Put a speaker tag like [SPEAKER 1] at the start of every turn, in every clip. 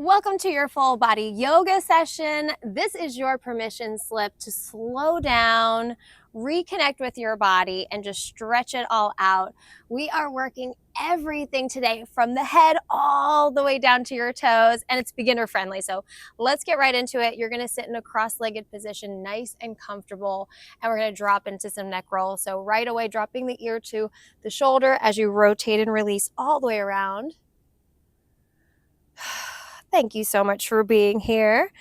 [SPEAKER 1] Welcome to your full body yoga session. This is your permission slip to slow down, reconnect with your body, and just stretch it all out. We are working everything today from the head all the way down to your toes, and it's beginner friendly. So let's get right into it. You're going to sit in a cross-legged position, nice and comfortable, and we're going to drop into some neck rolls. So right away, dropping the ear to the shoulder as you rotate and release all the way around. Thank you so much for being here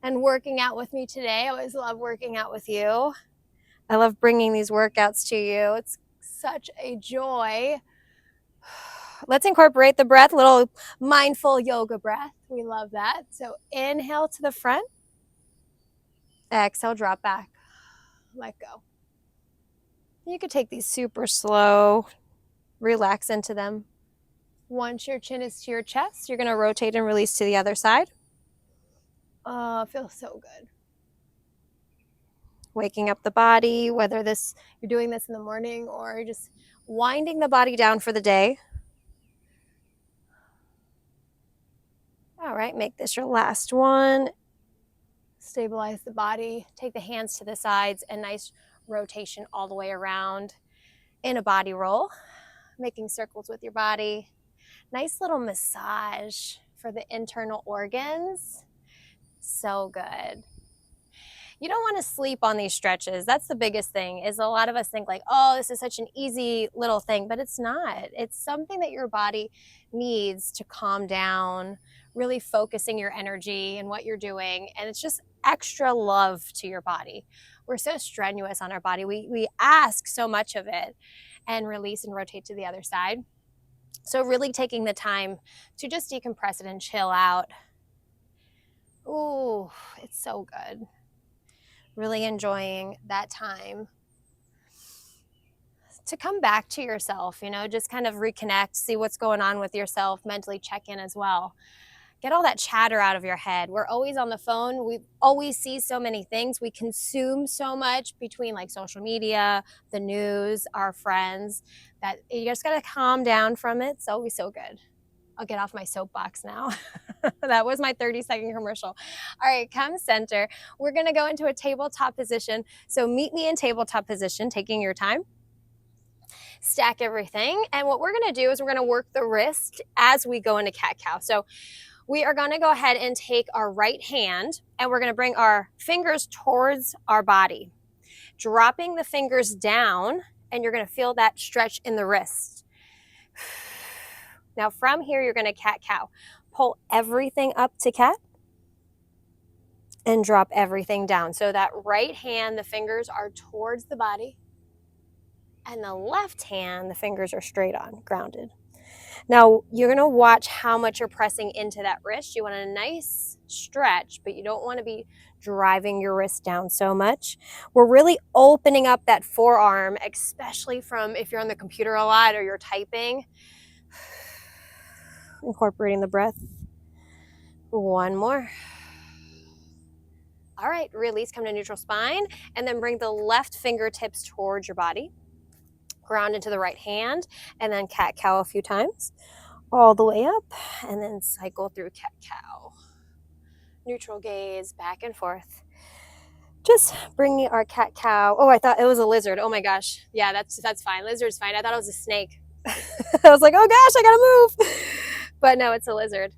[SPEAKER 1] and working out with me today. I always love working out with you. I love bringing these workouts to you. It's such a joy. Let's incorporate the breath, little mindful yoga breath. We love that. So inhale to the front. Exhale, drop back. Let go. You could take these super slow, relax into them. Once your chin is to your chest, you're going to rotate and release to the other side. Oh, it feels so good. Waking up the body, whether you're doing this in the morning or just winding the body down for the day. All right, make this your last one. Stabilize the body. Take the hands to the sides and nice rotation all the way around in a body roll. Making circles with your body. Nice little massage for the internal organs. So good. You don't want to sleep on these stretches. That's the biggest thing, is a lot of us think like, oh, this is such an easy little thing, but it's not. It's something that your body needs to calm down, really focusing your energy and what you're doing. And it's just extra love to your body. We're so strenuous on our body. We ask so much of it, and release and rotate to the other side. So really taking the time to just decompress it and chill out. Ooh, it's so good. Really enjoying that time to come back to yourself, just kind of reconnect, see what's going on with yourself, mentally check in as well. Get all that chatter out of your head. We're always on the phone. We always see so many things. We consume so much between like social media, the news, our friends, that you just got to calm down from it. It's always so good. I'll get off my soapbox now. That was my 30-second commercial. All right, come center. We're going to go into a tabletop position. So meet me in tabletop position, taking your time. Stack everything. And what we're going to do is we're going to work the wrist as we go into cat-cow. So we are going to go ahead and take our right hand and we're going to bring our fingers towards our body, dropping the fingers down, and you're going to feel that stretch in the wrist. Now from here, you're going to cat-cow. Pull everything up to cat and drop everything down. So that right hand, the fingers are towards the body, and the left hand, the fingers are straight on, grounded. Now, you're going to watch how much you're pressing into that wrist. You want a nice stretch, but you don't want to be driving your wrist down so much. We're really opening up that forearm, especially from if you're on the computer a lot or you're typing. Incorporating the breath. One more. All right, release, come to neutral spine, and then bring the left fingertips towards your body. Ground into the right hand, and then cat-cow a few times. All the way up, and then cycle through cat-cow. Neutral gaze, back and forth. Just bringing our cat-cow. Oh, I thought it was a lizard. Oh my gosh. Yeah, that's fine. Lizard's fine. I thought it was a snake. I was like, oh gosh, I gotta move. But no, it's a lizard.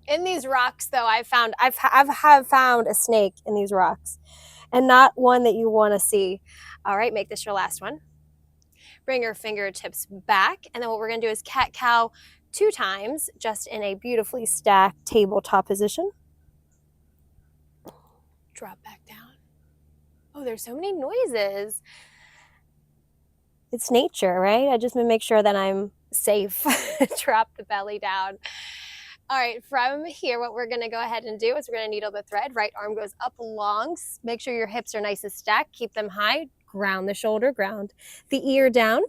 [SPEAKER 1] In these rocks, though, I've found a snake in these rocks, and not one that you want to see. All right, make this your last one. Bring your fingertips back, and then what we're going to do is cat-cow 2 times, just in a beautifully stacked tabletop position. Drop back down. Oh, there's so many noises. It's nature, right? I just want to make sure that I'm safe. Drop the belly down. All right, from here, what we're going to go ahead and do is we're going to needle the thread. Right arm goes up long. Make sure your hips are nice and stacked. Keep them high. Ground the shoulder, ground the ear down.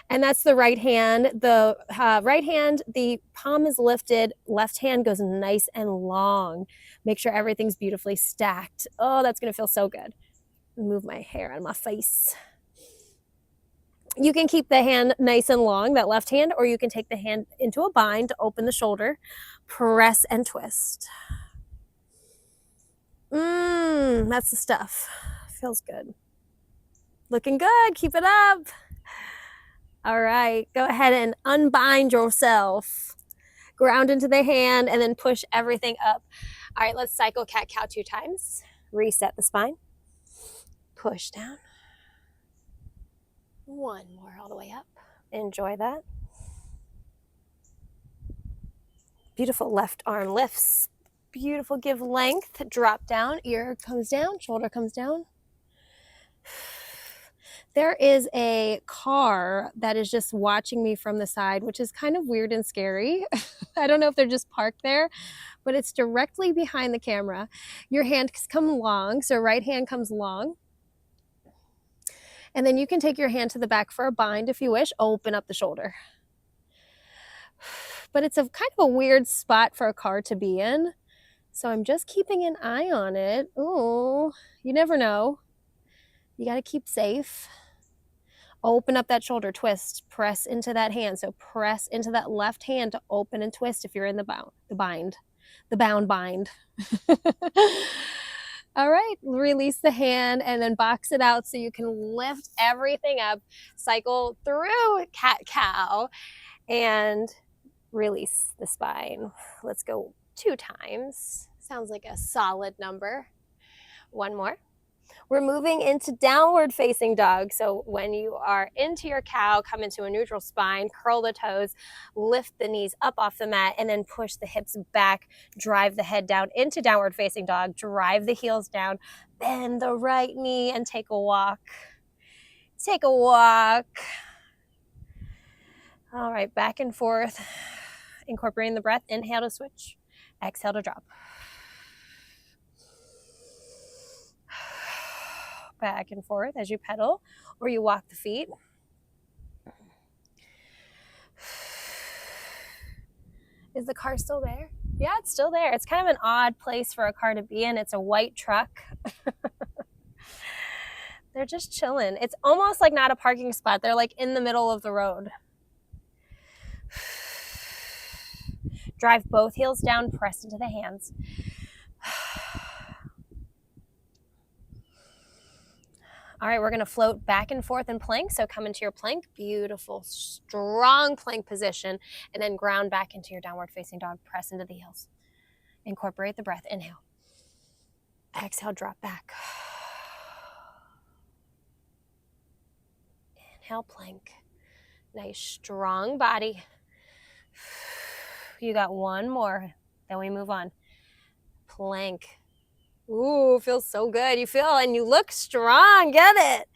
[SPEAKER 1] And that's the right hand. The right hand, the palm is lifted. Left hand goes nice and long. Make sure everything's beautifully stacked. Oh, that's going to feel so good. Move my hair out of my face. You can keep the hand nice and long, that left hand, or you can take the hand into a bind to open the shoulder. Press and twist. That's the stuff. Feels good. Looking good. Keep it up. All right. Go ahead and unbind yourself. Ground into the hand and then push everything up. All right, let's cycle cat-cow 2 times. Reset the spine. Push down. 1 more all the way up. Enjoy that. Beautiful left arm lifts. Beautiful, give length. Drop down, ear comes down, shoulder comes down. There is a car that is just watching me from the side, which is kind of weird and scary. I don't know if they're just parked there, but it's directly behind the camera. Your hands come long, so right hand comes long. And then you can take your hand to the back for a bind if you wish. Open up the shoulder. But it's a kind of a weird spot for a car to be in. So I'm just keeping an eye on it. Ooh, you never know. You got to keep safe. Open up that shoulder, twist, press into that hand. So press into that left hand to open and twist if you're in the bind. All right, release the hand and then box it out so you can lift everything up, cycle through cat-cow, and release the spine. Let's go 2 times. Sounds like a solid number. 1 more. We're moving into downward facing dog. So when you are into your cow, come into a neutral spine, curl the toes, lift the knees up off the mat, and then push the hips back, drive the head down into downward facing dog, drive the heels down, bend the right knee, and take a walk. Take a walk. All right, back and forth, incorporating the breath. Inhale to switch, exhale to drop. Back and forth as you pedal or you walk the feet. Is the car still there? Yeah, it's still there. It's kind of an odd place for a car to be in. It's a white truck. They're just chilling. It's almost like not a parking spot. They're like in the middle of the road. Drive both heels down, press into the hands. All right, we're going to float back and forth in plank. So come into your plank, beautiful, strong plank position, and then ground back into your downward facing dog. Press into the heels. Incorporate the breath. Inhale. Exhale, drop back. Inhale, plank. Nice, strong body. You got 1 more, then we move on. Plank. Ooh, feels so good. You feel and you look strong. Get it.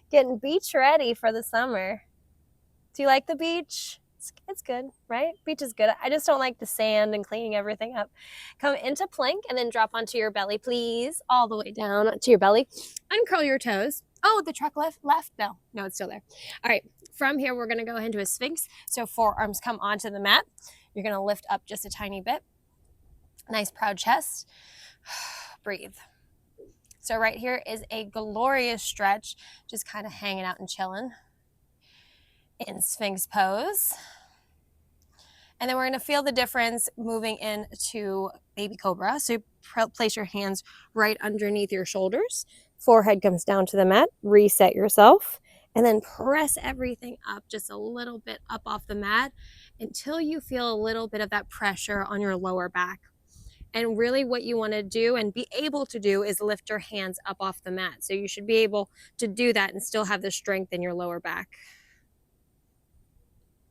[SPEAKER 1] Getting beach ready for the summer. Do you like the beach? It's good, right? Beach is good. I just don't like the sand and cleaning everything up. Come into plank and then drop onto your belly, please. All the way down to your belly. Uncurl your toes. Oh, the truck left? No, it's still there. All right, from here, we're going to go into a sphinx. So forearms come onto the mat. You're going to lift up just a tiny bit. Nice proud chest. Breathe. So right here is a glorious stretch, just kind of hanging out and chilling in Sphinx pose. And then we're going to feel the difference moving into baby cobra. So you place your hands right underneath your shoulders. Forehead comes down to the mat. Reset yourself. And then press everything up just a little bit up off the mat until you feel a little bit of that pressure on your lower back. And really what you want to do and be able to do is lift your hands up off the mat. So you should be able to do that and still have the strength in your lower back.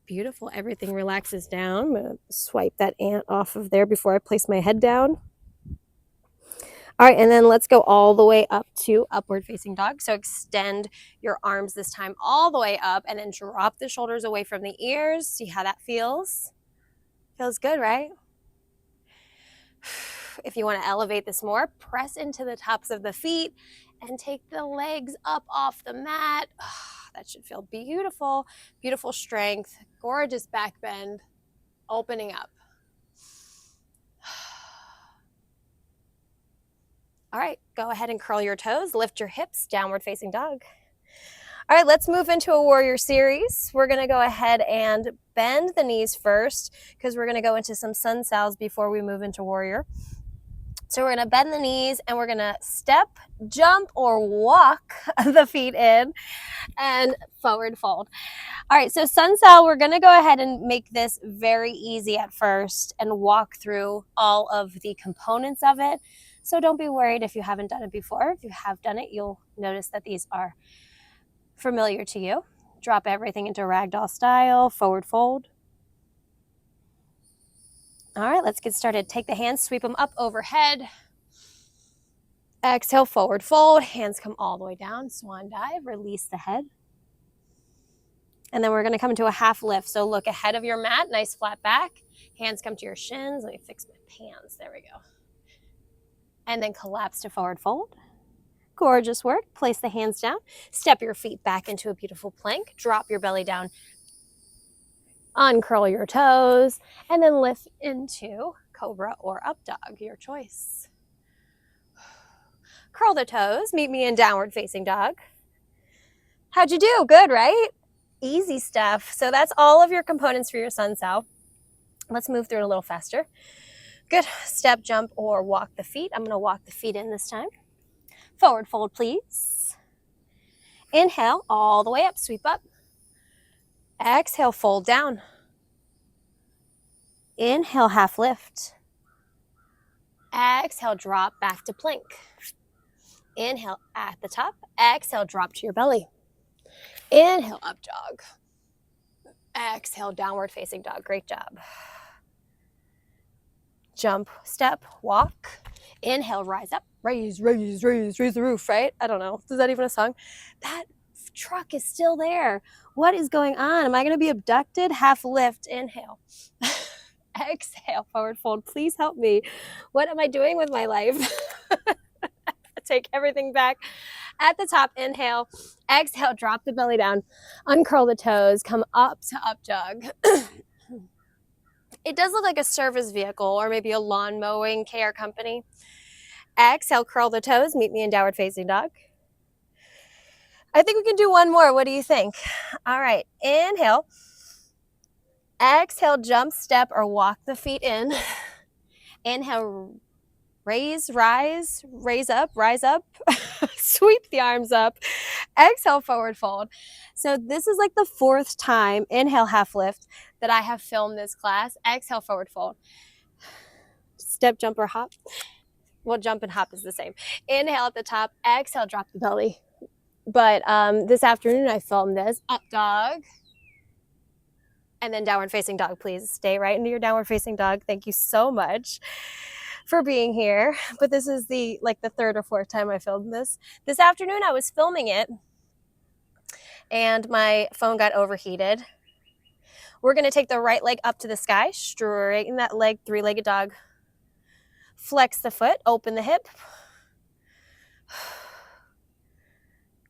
[SPEAKER 1] Beautiful. Everything relaxes down. I'm going to swipe that ant off of there before I place my head down. All right, and then let's go all the way up to upward facing dog. So extend your arms this time all the way up and then drop the shoulders away from the ears. See how that feels? Feels good, right? If you want to elevate this more, press into the tops of the feet and take the legs up off the mat. That should feel beautiful. Beautiful strength, gorgeous back bend, opening up. All right, go ahead and curl your toes, lift your hips, downward facing dog. All right, let's move into a warrior series. We're going to go ahead and bend the knees first because we're going to go into some sun sals before we move into warrior. So we're going to bend the knees and we're going to step, jump, or walk the feet in and forward fold. All right, so sun sal, we're going to go ahead and make this very easy at first and walk through all of the components of it. So don't be worried if you haven't done it before. If you have done it, you'll notice that these are familiar to you. Drop everything into ragdoll style, forward fold. All right, let's get started. Take the hands, sweep them up overhead. Exhale, forward fold. Hands come all the way down, swan dive, release the head. And then we're going to come into a half lift. So look ahead of your mat, nice flat back. Hands come to your shins. Let me fix my pants. There we go. And then collapse to forward fold. Gorgeous work. Place the hands down. Step your feet back into a beautiful plank. Drop your belly down. Uncurl your toes. And then lift into cobra or up dog, your choice. Curl the toes. Meet me in downward facing dog. How'd you do? Good, right? Easy stuff. So that's all of your components for your sun sal. Let's move through it a little faster. Good. Step, jump, or walk the feet. I'm going to walk the feet in this time. Forward fold, please. Inhale all the way up, sweep up. Exhale, fold down. Inhale, half lift. Exhale, drop back to plank. Inhale at the top. Exhale, drop to your belly. Inhale, up dog. Exhale, downward facing dog. Great job. Jump, step, walk. Inhale, rise up. Raise, raise, raise, raise the roof, right? I don't know. Is that even a song? That truck is still there. What is going on? Am I going to be abducted? Half lift. Inhale. Exhale, forward fold. Please help me. What am I doing with my life? Take everything back. At the top, inhale. Exhale, drop the belly down. Uncurl the toes. Come up to up dog. It does look like a service vehicle or maybe a lawn mowing care company. Exhale, curl the toes. Meet me in downward facing dog. I think we can do one more. What do you think? All right. Inhale. Exhale, jump, step, or walk the feet in. Inhale, raise, rise, raise up, sweep the arms up. Exhale, forward fold. So this is like the fourth time, inhale, half lift, that I have filmed this class. Exhale, forward fold. Step, jump, or hop. Well, jump and hop is the same. Inhale at the top, exhale, drop the belly. But this afternoon I filmed this. Up dog. And then downward facing dog. Please stay right into your downward facing dog. Thank you so much for being here. But this is the third or fourth time I filmed this. This afternoon I was filming it and my phone got overheated. We're going to take the right leg up to the sky, straighten that leg, three-legged dog. Flex the foot, open the hip.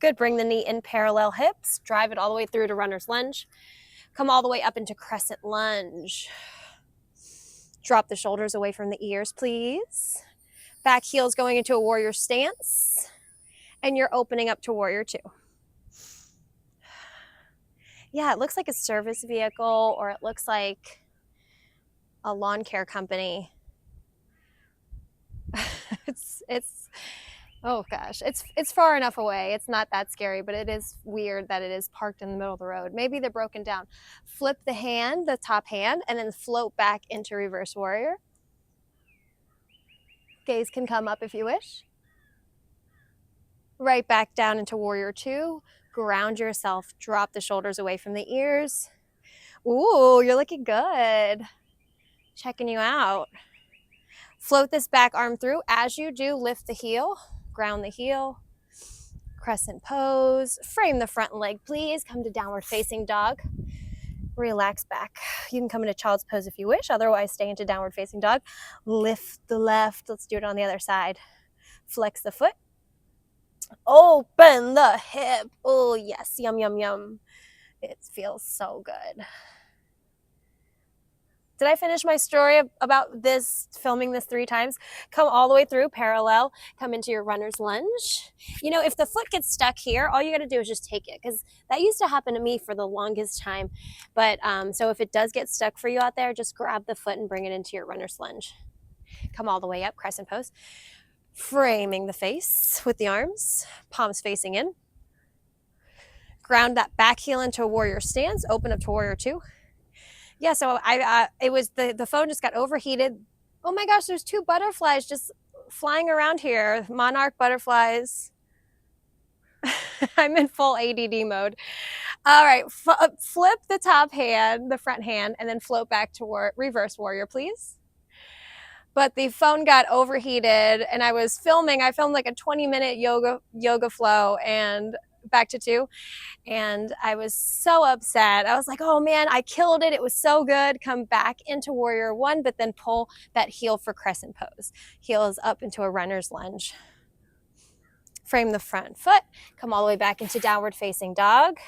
[SPEAKER 1] Good, bring the knee in parallel hips, drive it all the way through to runner's lunge. Come all the way up into crescent lunge. Drop the shoulders away from the ears, please. Back heels going into a warrior stance. And you're opening up to warrior two. Yeah, it looks like a service vehicle or it looks like a lawn care company. Oh gosh, it's far enough away. It's not that scary, but it is weird that it is parked in the middle of the road. Maybe they're broken down. Flip the hand, the top hand, and then float back into reverse warrior. Gaze can come up if you wish. Right back down into warrior two. Ground yourself. Drop the shoulders away from the ears. Ooh, you're looking good. Checking you out. Float this back arm through. As you do, lift the heel. Ground the heel, crescent pose, frame the front leg, please. Come to downward facing dog. Relax back. You can come into child's pose if you wish. Otherwise, stay into downward facing dog. Lift the left. Let's do it on the other side. Flex the foot. Open the hip. Oh, yes. Yum, yum, yum. It feels so good. Did I finish my story about this, filming this 3 times? Come all the way through, parallel, come into your runner's lunge. You know, if the foot gets stuck here, all you got to do is just take it, because that used to happen to me for the longest time. But so if it does get stuck for you out there, just grab the foot and bring it into your runner's lunge. Come all the way up, crescent pose. Framing the face with the arms, palms facing in. Ground that back heel into a warrior stance, open up to warrior 2. Yeah, so it was the phone just got overheated. Oh my gosh, there's 2 butterflies just flying around here, monarch butterflies. I'm in full ADD mode. All right, flip the top hand, the front hand, and then float back to reverse warrior, please. But the phone got overheated, and I was filming. I filmed like a 20-minute yoga flow, and back to 2. And I was so upset. I was like, oh man, I killed it. It was so good. Come back into warrior 1, but then pull that heel for crescent pose. Heels up into a runner's lunge. Frame the front foot. Come all the way back into downward facing dog.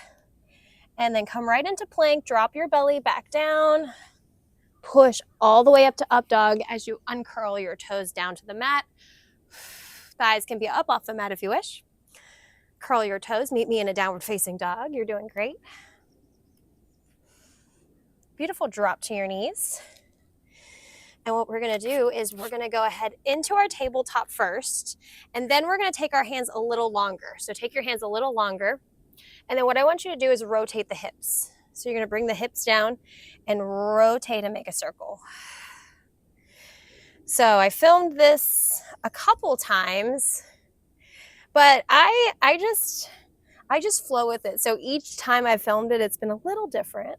[SPEAKER 1] And then come right into plank. Drop your belly back down. Push all the way up to up dog as you uncurl your toes down to the mat. Thighs can be up off the mat if you wish. Curl your toes. Meet me in a downward facing dog. You're doing great. Beautiful. Drop to your knees. And what we're going to do is we're going to go ahead into our tabletop first, and then we're going to take our hands a little longer. So take your hands a little longer. And then what I want you to do is rotate the hips. So you're going to bring the hips down and rotate and make a circle. So I filmed this a couple times, but I just flow with it. So each time I filmed it, it's been a little different.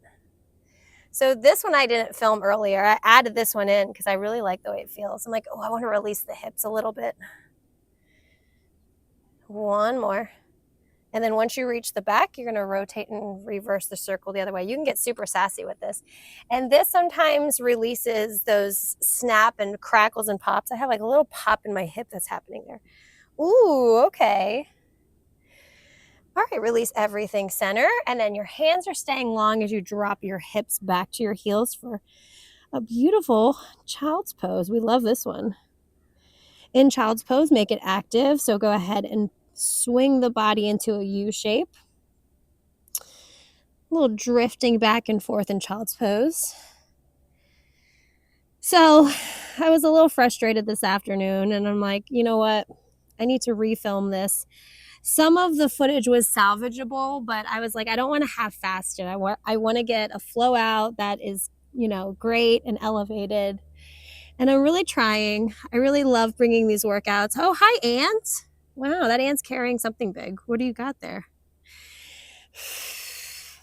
[SPEAKER 1] So this one I didn't film earlier. I added this one in because I really like the way it feels. I'm like, oh, I want to release the hips a little bit. One more. And then once you reach the back, you're going to rotate and reverse the circle the other way. You can get super sassy with this. And this sometimes releases those snap and crackles and pops. I have like a little pop in my hip that's happening there. Ooh, okay. All right, release everything center. And then your hands are staying long as you drop your hips back to your heels for a beautiful child's pose. We love this one. In child's pose, make it active. So go ahead and swing the body into a U shape. A little drifting back and forth in child's pose. So I was a little frustrated this afternoon, and I'm like, you know what? I need to refilm this. Some of the footage was salvageable, but I was like, I don't want to half-fast it. I want to get a flow out that is, you know, great and elevated. And I'm really trying. I really love bringing these workouts. Oh, hi, ant. Wow, that ant's carrying something big. What do you got there?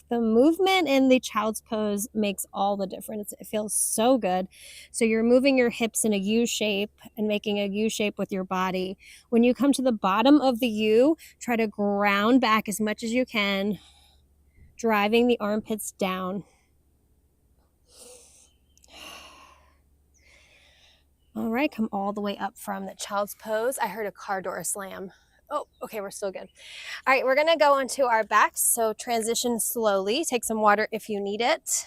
[SPEAKER 1] The movement in the child's pose makes all the difference. It feels so good. So you're moving your hips in a U shape and making a U shape with your body. When you come to the bottom of the U, try to ground back as much as you can, driving the armpits down. All right, come all the way up from the child's pose. I heard a car door slam. Oh, okay, we're still good. All right, we're gonna go onto our backs. So transition slowly. Take some water if you need it.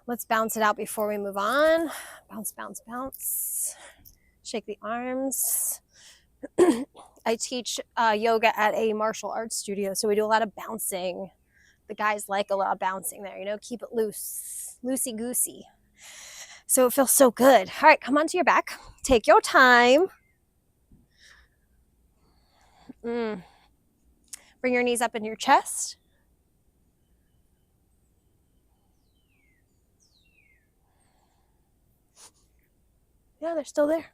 [SPEAKER 1] Let's bounce it out before we move on. Bounce, bounce, bounce. Shake the arms. I teach yoga at a martial arts studio, so we do a lot of bouncing. The guys like a lot of bouncing there, you know, keep it loose, loosey-goosey. So it feels so good. All right, come onto your back. Take your time. Bring your knees up in your chest. Yeah, they're still there.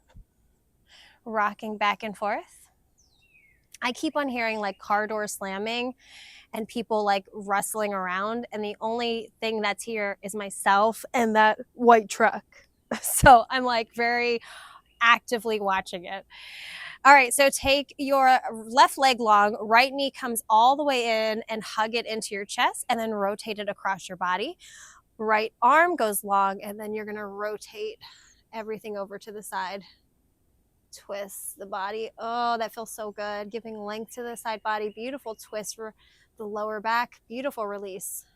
[SPEAKER 1] Rocking back and forth. I keep on hearing like car door slamming and people like rustling around, and the only thing that's here is myself and that white truck. So I'm like very actively watching it. All right, so take your left leg long, right knee comes all the way in and hug it into your chest, and then rotate it across your body. Right arm goes long, and then you're gonna rotate everything over to the side. Twist the body. Oh, that feels so good. Giving length to the side body. Beautiful twist for the lower back. Beautiful release.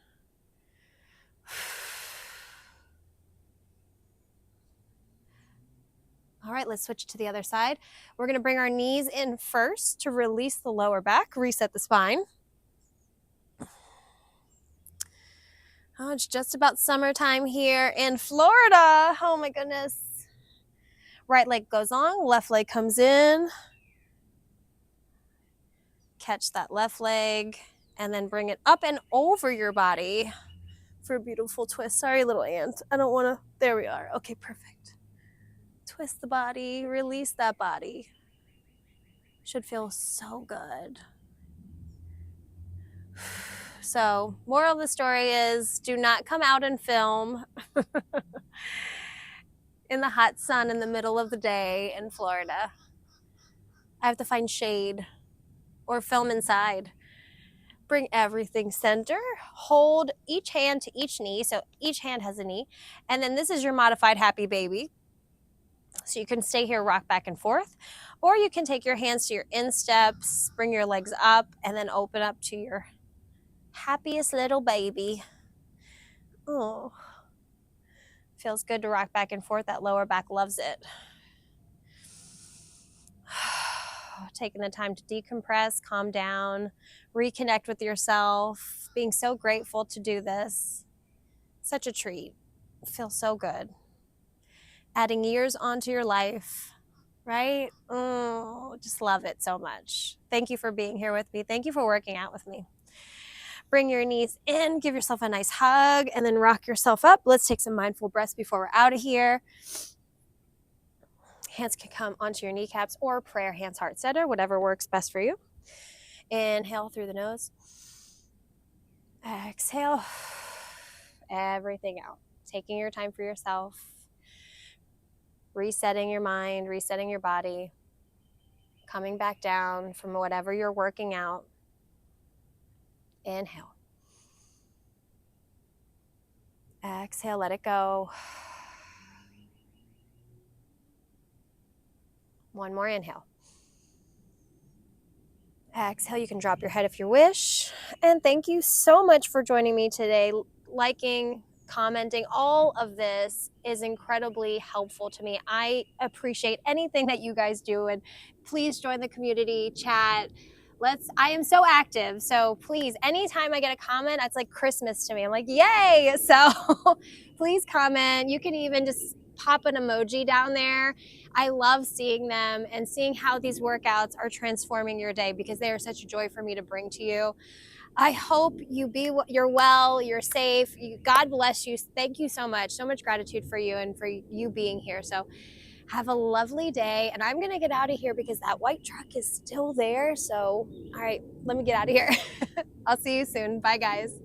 [SPEAKER 1] All right, let's switch to the other side. We're going to bring our knees in first to release the lower back, reset the spine. Oh, it's just about summertime here in Florida. Oh my goodness. Right leg goes on, left leg comes in. Catch that left leg and then bring it up and over your body for a beautiful twist. Sorry, little ant. I don't want to. There we are. Okay, perfect. Twist the body, release that body. Should feel so good. So, moral of the story is do not come out and film in the hot sun in the middle of the day in Florida. I have to find shade or film inside. Bring everything center. Hold each hand to each knee. So each hand has a knee. And then this is your modified happy baby. So you can stay here, rock back and forth. Or you can take your hands to your insteps, bring your legs up, and then open up to your happiest little baby. Oh, feels good to rock back and forth. That lower back loves it. Taking the time to decompress, calm down, reconnect with yourself, being so grateful to do this. Such a treat. It feels so good. Adding years onto your life, right? Oh, just love it so much. Thank you for being here with me. Thank you for working out with me. Bring your knees in, give yourself a nice hug, and then rock yourself up. Let's take some mindful breaths before we're out of here. Hands can come onto your kneecaps or prayer hands, heart center, whatever works best for you. Inhale through the nose. Exhale everything out. Taking your time for yourself. Resetting your mind, resetting your body. Coming back down from whatever you're working out. Inhale. Exhale, let it go. One more inhale. Exhale, you can drop your head if you wish. And thank you so much for joining me today. Liking, commenting, all of this is incredibly helpful to me. I appreciate anything that you guys do, and please join the community, chat. I am so active, so please, anytime I get a comment, it's like Christmas to me. I'm like, yay! So please comment. You can even just pop an emoji down there. I love seeing them and seeing how these workouts are transforming your day, because they are such a joy for me to bring to you. I hope you're well, you're safe. God bless you. Thank you so much. So much gratitude for you and for you being here. So have a lovely day. And I'm going to get out of here because that white truck is still there. So, all right, let me get out of here. I'll see you soon. Bye, guys.